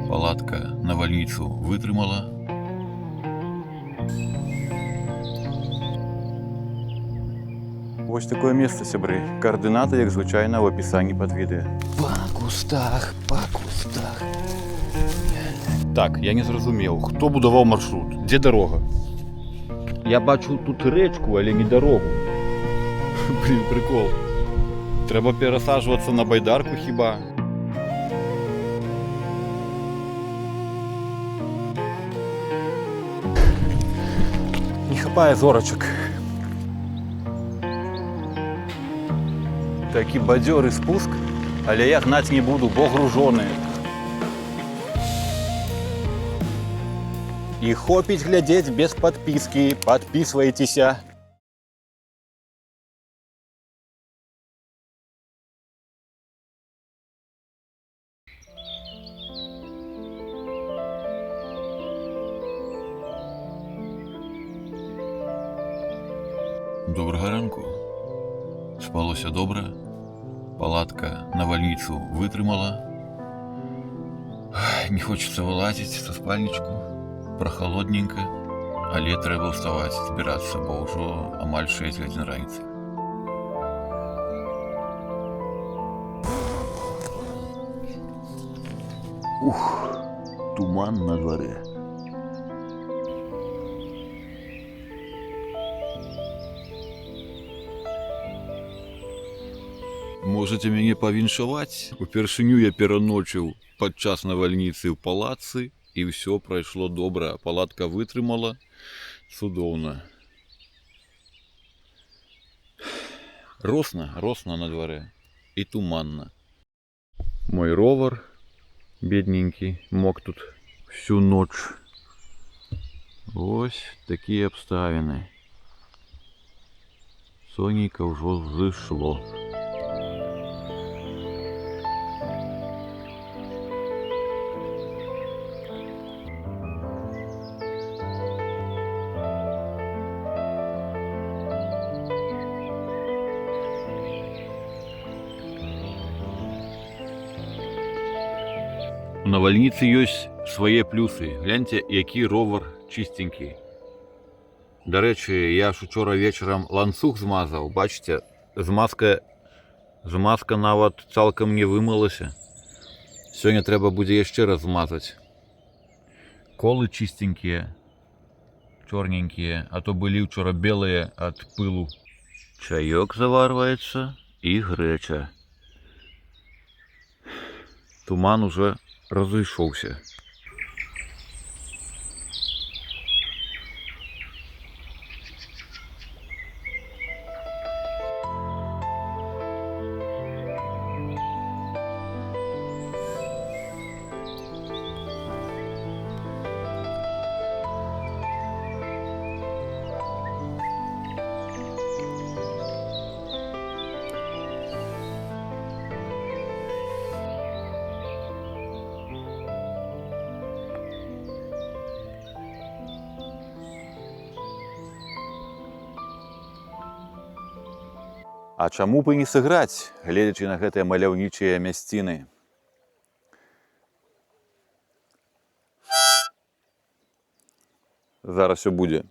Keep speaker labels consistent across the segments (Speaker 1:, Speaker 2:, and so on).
Speaker 1: Палатка навальніцу вытрымала.
Speaker 2: Вось такое месца, сябры. Координаты, як звычайна, ў апісанні пад відэа.
Speaker 3: Па кустах, па кустах.
Speaker 2: Так, я не зразумеў, хто будаваў маршрут? Дзе дарога? Я бачу тут рэчку, але не дарогу. Блін, прикол. Трэба перасаджвацца на байдарку хіба? Не хапае зорачак. Такі бадзёры спуск, але я гнаць не буду, бо гружоны. І хопіць глядзець без падпіскі. Падпісвайцеся.
Speaker 1: Добрага ранку. Спалося добра. Палатка навальніцу вытрымала. Не хочется вылазіць са спальнічку. Прохалодненько, але трэба ўставаць, збірацца, бо ўжо амаль 6 гадзін раніцы.
Speaker 2: Туман на дворе.
Speaker 1: Можаце мяне павіншаваць? Упершыню я пераночыў падчас навальніцы ў палацы, і ўсё прайшло добра. Палатка вытрымала. Цудоўна. Росна на дворе. І туманна. Мой ровар, бедненькі, мог тут всю ноч. Ось такія абставіны. Сонейка ўжо зышло. У навальніцы ёсць свае плюсы. Гляньце, які ровар чистенькі. Дарэчы, я ж учора вечарам ланцуг змазаў. Бачыце, змазка нават цалкам не вымылася. Сёння трэба будзе яшчэ раз змазаць. Колы чистенькія, чорненькія, а то былі ўчора белыя ад пылу. Чаёк заварваецца і грэча. Туман уже разышоўся.
Speaker 2: А чаму б і не сыграць, гледзячы на гэтыя маляўнічыя мясціны? Зараз усё будзе.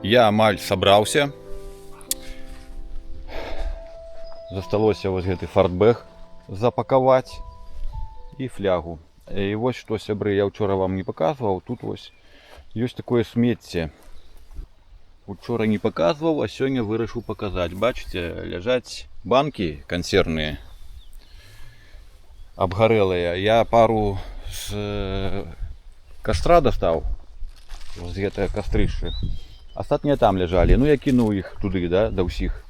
Speaker 1: Я амаль сабраўся.
Speaker 2: Засталося вось гэты фартбэг запакаваць і флягу. І вось што, сябры, я ўчора вам не паказваў. Тут вось ёсць такое смецце. Учора не паказваў, а сёння вырашыў паказаць. Бачыце, ляжаць банкі кансервныя, абгарэлыя. Я пару з кастра дастаў, з гэтае кастрышча. Астатнія там ляжалі. Ну, я кінуў іх туды, да ўсіх.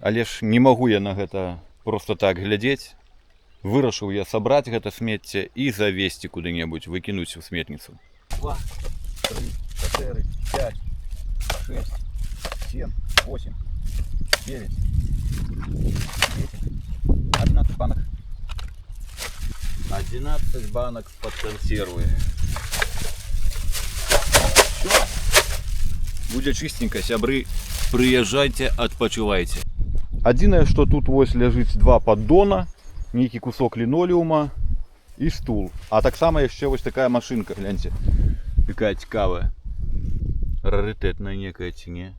Speaker 2: Але ж не магу я на гэта проста так глядзець. Вырашыў я сабраць гэта смецце і завесці куды-небудзь, выкінуць у сметніцу. 2, 3, 4, 5, 6, 7, 8, 9, 10, 11 банок. 11 банок з-пад кансервы. Все. Будзе чыстенька, сябры, прыязджайце, адпачывайце. Адзінае, што тут вось ляжыць 2 паддона, нейкі кусок лінолеума і стул. А таксама яшчэ вось такая машынка, гляньце. Якая цікавая. Рарытэтная некая ці не.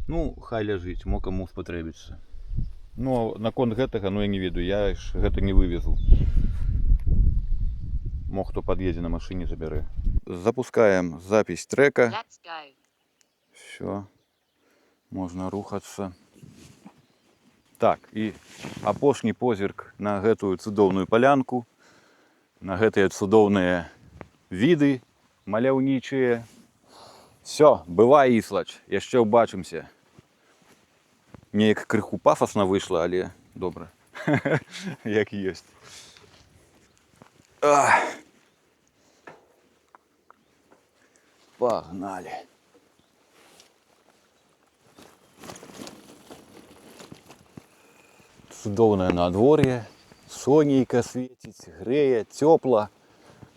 Speaker 2: Ну, хай ляжыць, мо каму спатрэбіцца. Ну, наконт гэтага, ну я не ведаю, я ж гэта не вывезу. Мо хто пад'едзе на машыне, забярэ. Запускаем запись трека. Все. Можна рухацца. Так, і апошні позірк на гэтую цудоўную палянку, на гэтыя цудоўныя віды маляўнічыя. Все, бывай, Іслач, яшчэ ўбачымся. Неяк крыху пафасна выйшла, але добра. Як ёсць. Пагнали. Цудоўнае надвор'е, сонейка свеціць, грэе, цёпла,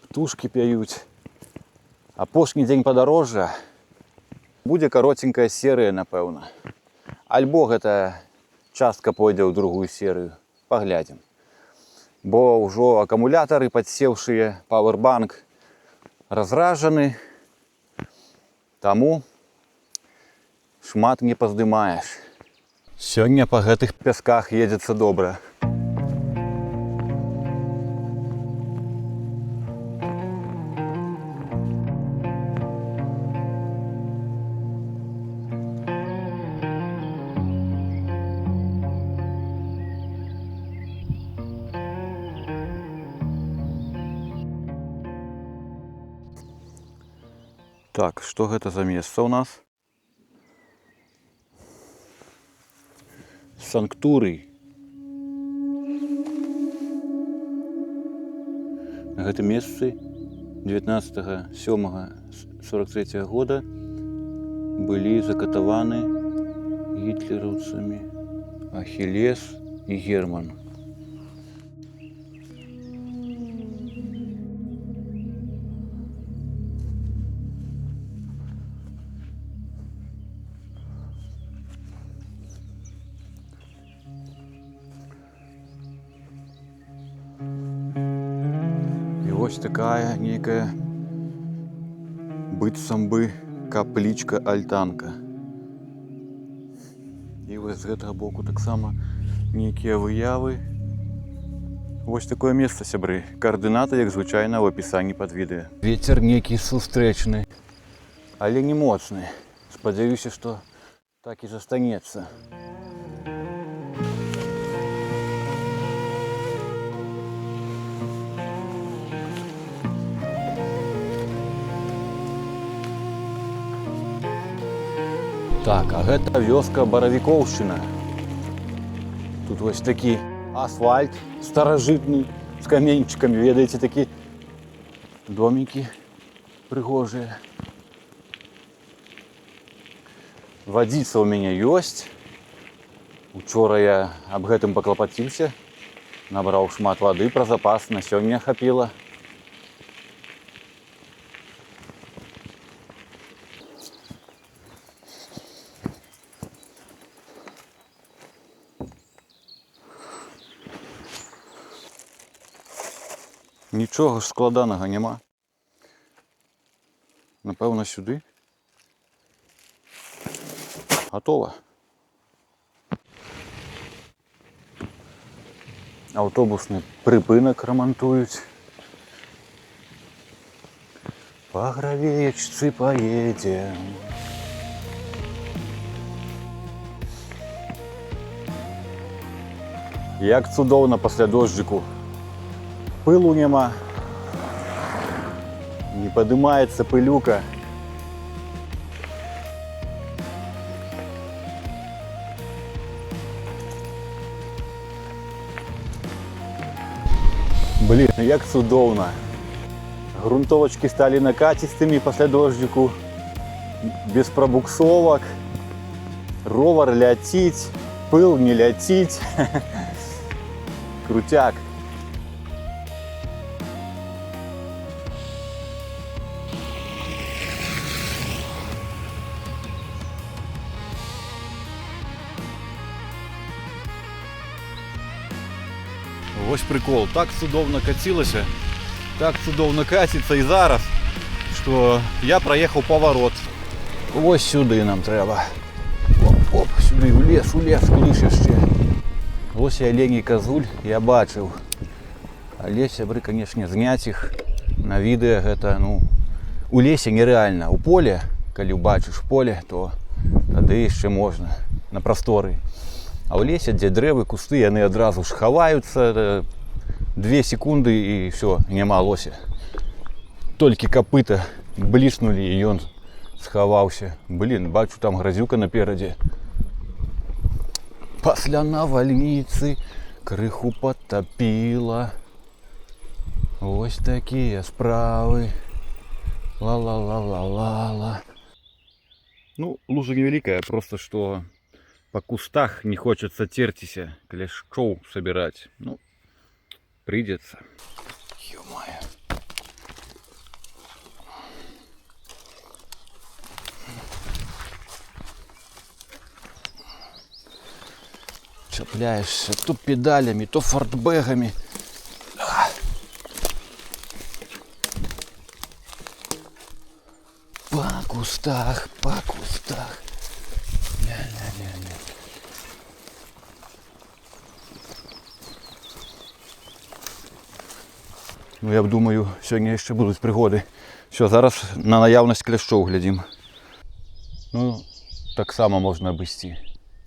Speaker 2: птушкі пяюць. Апошні дзень падарожжа. Будзе каротенькая серыя, напэўна. Альбо гэта частка пойдзе ў другую серыю. Паглядзім. Бо ўжо акумулятары, падсеўшыя, пауэрбанк разражаны. Таму шмат не паздымаеш. Сёння па гэтых пясках едзецца добра. Так, што гэта за месца ў нас? Санктурый. На гэтым месцы 19.07.43 года былі закатаваны гітлераўцамі Ахілес і Герман. Вось такая нейкая быццам бы каплічка-альтанка. І вось з гэтага боку таксама нейкія выявы. Вось такое месца, сябры. Каардынаты, як звычайна, ў апісанні пад відэа. Вецер нейкі сустрэчны, але не моцны. Спадзяюся, што так і застанецца. Так, а гэта вёска Баравікоўшчына. Тут вось такі асфальт старажытны з каменьчыкамі. Ведаеце, такі домікі прыгожыя. Вадзіца ў мяне ёсць. Учора я аб гэтым паклапаціўся. Набраў шмат вады, пра запас на сёння хапіла. Нічога ж складанага няма. Напэўна, сюды. Гатова. Автобусны прыпынак рамантуюць. Па Гравеечцы поедем. Як цудоўна пасля дожджыку. Пылу няма. Не падымаецца пылюка. Блин, як цудоўна. Грунтовачкі сталі накацістымі пасля дожджыку. Без прабуксовак. Ровар ляціць, пыл не ляціць. Крутяк. Вось прикол, так цудоўна кацілася, так цудоўна каціцца і зараз, што я праехаў паварот. Вось сюды нам трэба. Оп, сюды, у лес, куды ж яшчэ. Вось і алень і казуль я бачыў. Але, сябры, канешне, зняць іх на відэа гэта, ну, у лесе нерэальна. У поле, калі ўбачыш поле, то тады яшчэ можна, на прасторы. А ў лесе, дзе дрэвы, кусты, яны адразу ж хаваюцца, 2 секунды і ўсё, няма лося. Толькі капыта бліснулі і ён схаваўся. Блін, бачу, там гразюка наперадзе. Пасля навальніцы крыху потапіла. Вось такія справы. Ла-ла-ла-ла-ла-ла. Ну, лужа невялікая, просто што по кустах не хочется терціся, кляшчоў собирать. Ну, придется. Ё-моё. Цепляешься то педалями, то фортбэгами. По кустах, по кустах. Ля-ля-ля-ля. Ну, я думаю, сьогодні ще будуть пригоди. Все, зараз на наявність кляшчоў глядім. Ну, так само можна обійти.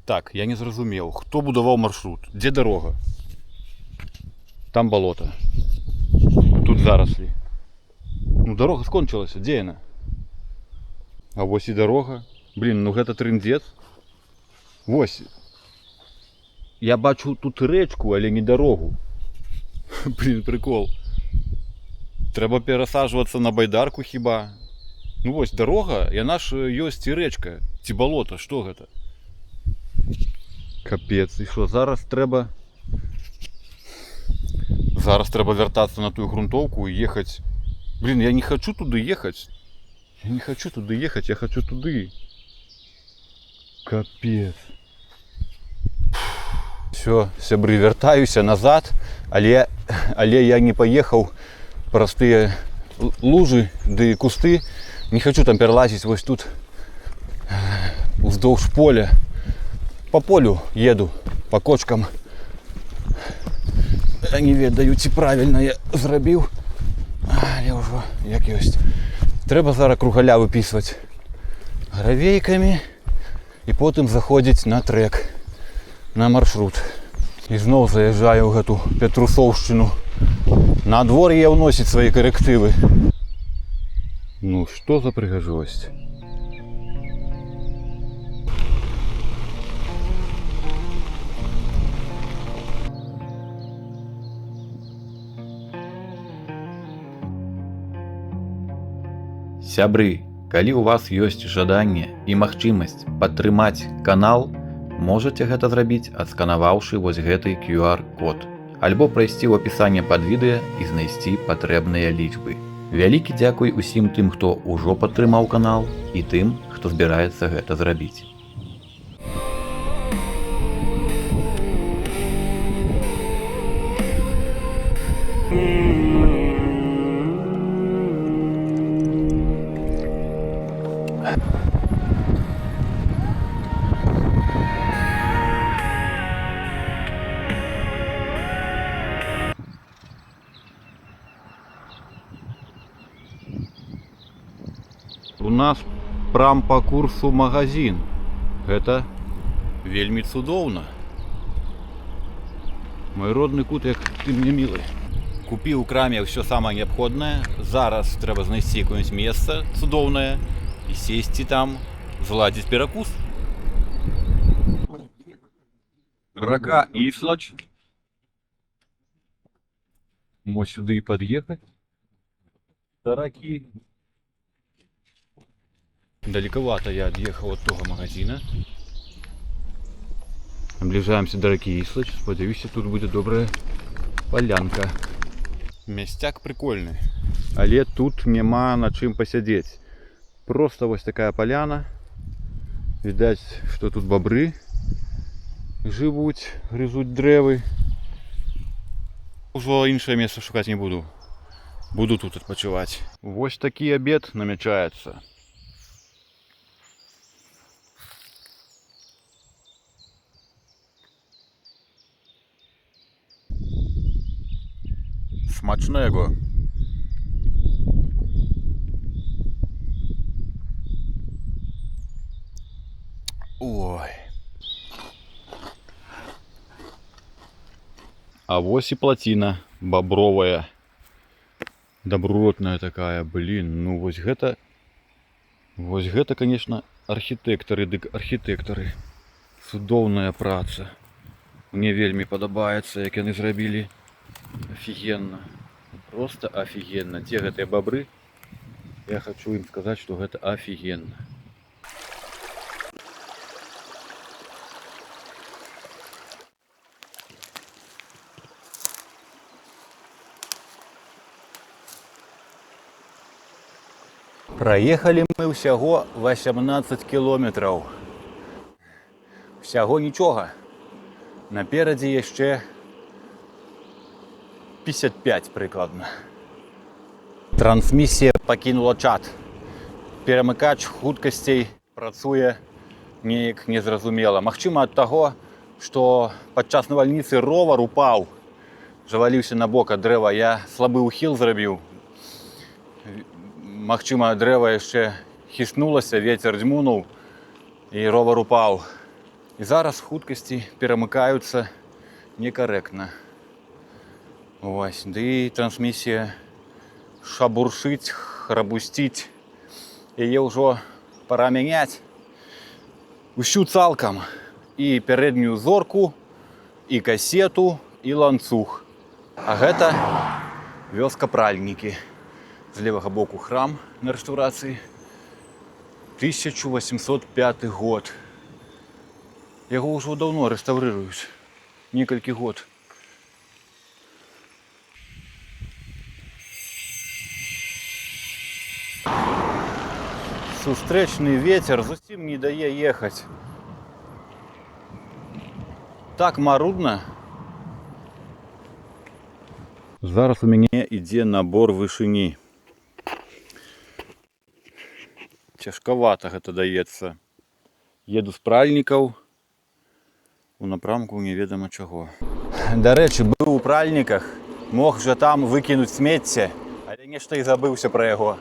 Speaker 2: Так, я не зрозумів, хто будував маршрут? Де дорога? Там болото. Тут зарослі. Ну, дорога скончилася, де вона? А ось і дорога. Блін, ну гэта трындец. Вось. Я бачу тут речку, але не дорогу. Блін, прикол. Треба перасаджвацца на байдарку хіба. Ну вось, дорога, яна ж ёсць і рэчка, ці балота, што гэта? Капец, і што, зараз трэба вяртацца на тую грунтоўку і ехаць. Блін, я не хочу туды ехаць. Я хочу туды. Капец. Все, сябры, вяртаюся назад, але я не паехаў праз тыя лужы ды кусты. Не хочу там пералазіць вось тут уздоўж поля. По полю еду, по кочкам. Не ведаю, ці правільна я зрабіў, але ўжо як ёсць. Трэба зараз кругаля выпісваць гравейкамі і потым заходзіць на трек, на маршрут. І зноў заязджаю ў гэту Петрусоўшчыну. На адвор'е ўносіць свае карэктывы. Ну, што за прыгажосць?
Speaker 1: Сябры, калі ў вас ёсць жаданне і магчымасць падтрымаць канал, можаце гэта зрабіць, адсканаваўшы вось гэты QR-код. Альбо прайсці ў апісанне пад відэа і знайсці патрэбныя лічбы. Вялікі дзякуй усім тым, хто ўжо падтрымаў канал, і тым, хто збіраецца гэта зрабіць.
Speaker 2: нас прям по курсу магазин. Гэта вельмі цудоўна. Мой родны кут, як ты мне мілы. Купіў у краме ўсё самае неабходнае. Зараз трэба знайсці якое-нибудь месца цудоўнае і сесці там, зладзіць перакус. Рака Іслач. Мо сюды і пад'ехаць. Да ракі. Далековато я отъехал от того магазина. Наближаемся до реки Іслач. Сподіваюся, тут буде добрая полянка. Мясцяк прикольный. Але тут нема на чым посидеть. Просто вот такая поляна. Видать, что тут бобры живут, грызут дрэвы. Уже іншае место шукать не буду. Буду тут отпочивать. Вот такий обед намечается. Смачnego. Ой. А вось и плотина бобровая. Добротная такая, блин. Ну вось гэта, конечно, архітэктары дык архітэктары. Цудоўная праца. Мне вельмі падабаецца, як яны зрабілі. Офигенно. Просто офигенно. Те гэтыя бобры, я хочу им сказать, что это офигенно. Проехали мы всего 18 километров. Всего ничего. Напереди еще 55 прикладно. Трансмісія пакінула чат. Перамыкач хуткасцей працуе неяк незразумела. Магчыма ад таго, што падчас навальніцы ровар упаў, заваліўся на бок ад дрэва. Я слабы ўхіл зрабіў. Магчыма, дрэва яшчэ хіснулася, вецер дзьмунуў і ровар упаў. І зараз хуткасці перамыкаюцца некарэктна. Ось, ды і трансмісія шабуршыць, храбусціць. Яе ўжо пара мяняць. Усю цалкам. І пярэднюю зорку, і касету, і ланцуг. А гэта вёска Пральнікі. З левага боку храм на рэстаўрацыі. 1805 год. Яго ўжо даўно рэстаўрыруюць. Некалькі год. Сустрэчны ветер зусім не дае ехаць. Так марудна. Зараз у мяне ідзе набор вышыні. Цяжкавата гэта даецца. Еду з Пральнікаў у напрамку неведама чаго. Дарэчы, быў у Пральніках, мог жа там выкінуць смецце, але нешта і забыўся пра яго.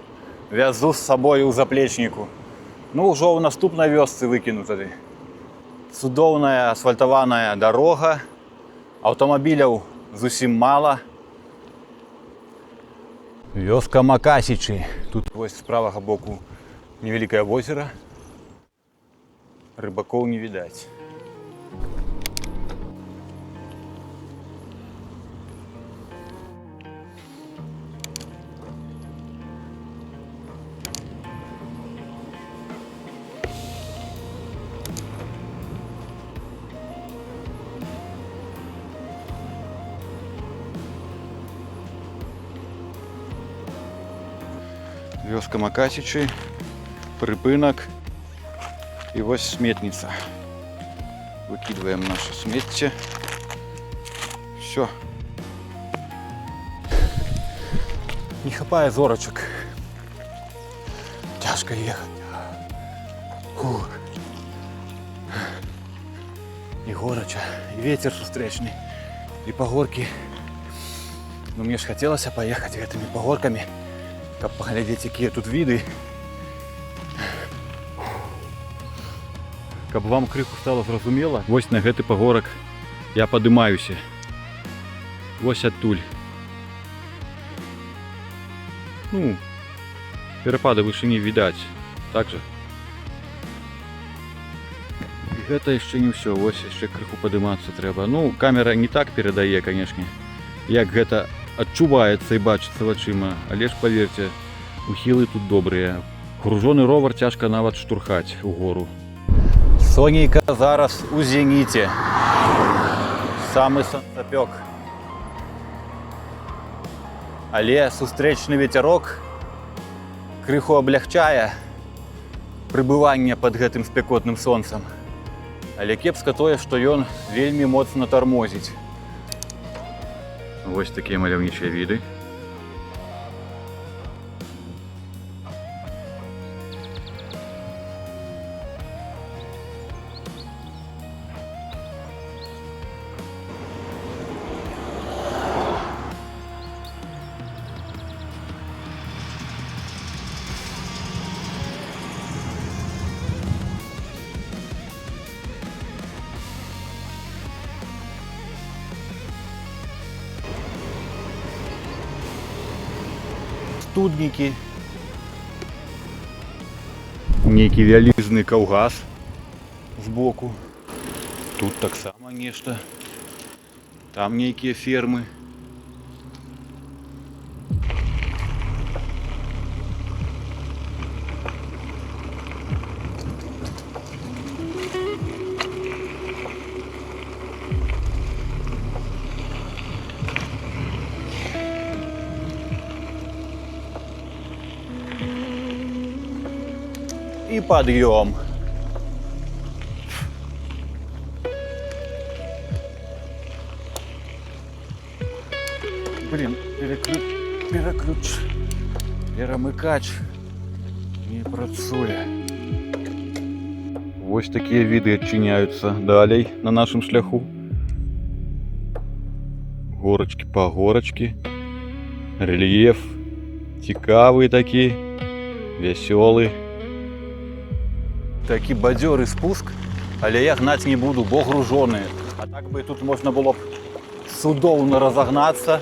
Speaker 2: Вязу з сабою ў заплечніку. Ну, ўжо ў наступнай вёсцы выкіну тады. Цудоўная асфальтаваная дарога, аўтамабіляў зусім мала. Вёска Макасічы. Тут вось з правага боку невялікае возера. Рыбакоў не відаць. Вёска Макасічы, прыпынак і вось сметніца. Выкидываем наше смецце. Все. Не хапае зорачак. Тяжко ехать. Фух. І горача, і ветер сустрэчны, і пагоркі. Ну мне ж хацелася паехаць гэтымі пагоркамі, каб паглядзець, якія тут віды. Каб вам крыху стало зразумела, вось на гэты пагорак я падымаюся. Вось адтуль. Ну, перапады вышыні відаць. Так жа. І гэта яшчэ не ўсё, вось яшчэ крыху падымацца трэба. Ну, камера не так перадае, канешне, як гэта адчуваецца і бачыцца вачыма, але ж паверце, ухілы тут добрыя. Гружоны ровар цяжка нават штурхаць угору. Сонейка зараз у зеніце. Самы сонцапёк. Але сустрэчны вецярок крыху аблягчае прыбыванне пад гэтым спякотным сонцам. Але кепска тое, што ён вельмі моцна тармозіць. Вось такія маляўнічыя віды. Студнікі. Нейкі вялізны каўгас збоку. Тут таксама нешта. Там нейкія фермы. И подъем. Блин, перемыкач не працуе. Вось такія віды адчыняюцца далей на нашым шляху. Горачкі па горачкі. Рэльеф цікавы такі, вясёлы. Такі бадзёры спуск, але я гнаць не буду, бо гружоны. А так бы тут можна было б цудоўна разагнацца.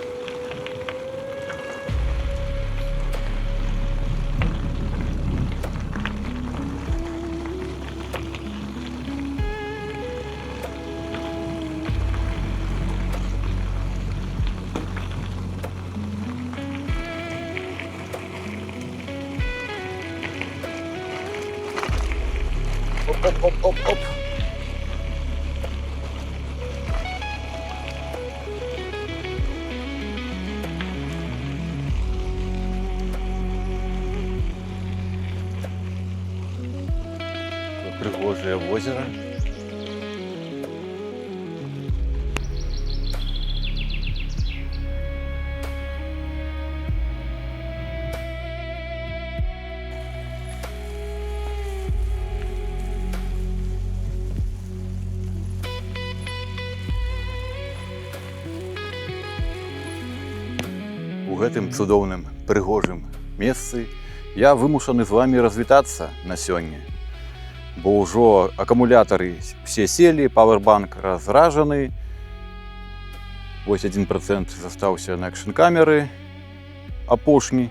Speaker 2: Оп-оп-оп-оп-оп. Пригожее озеро. У гэтым цудоўным, прыгожым месцы я вымушаны з вами развітацца на сёння. Бо ўжо акумулятары все селі, павербанк разражаны. Вось 1% застаўся на экшн-камеры апошні.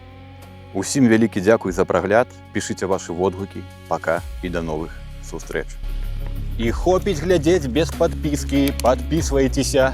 Speaker 2: Усім вялікі дзякуй за прагляд. Пішыце вашы водгукі. Пака і да новых сустрэч. І хопіць глядзець без падпіскі. Падпісвайцеся.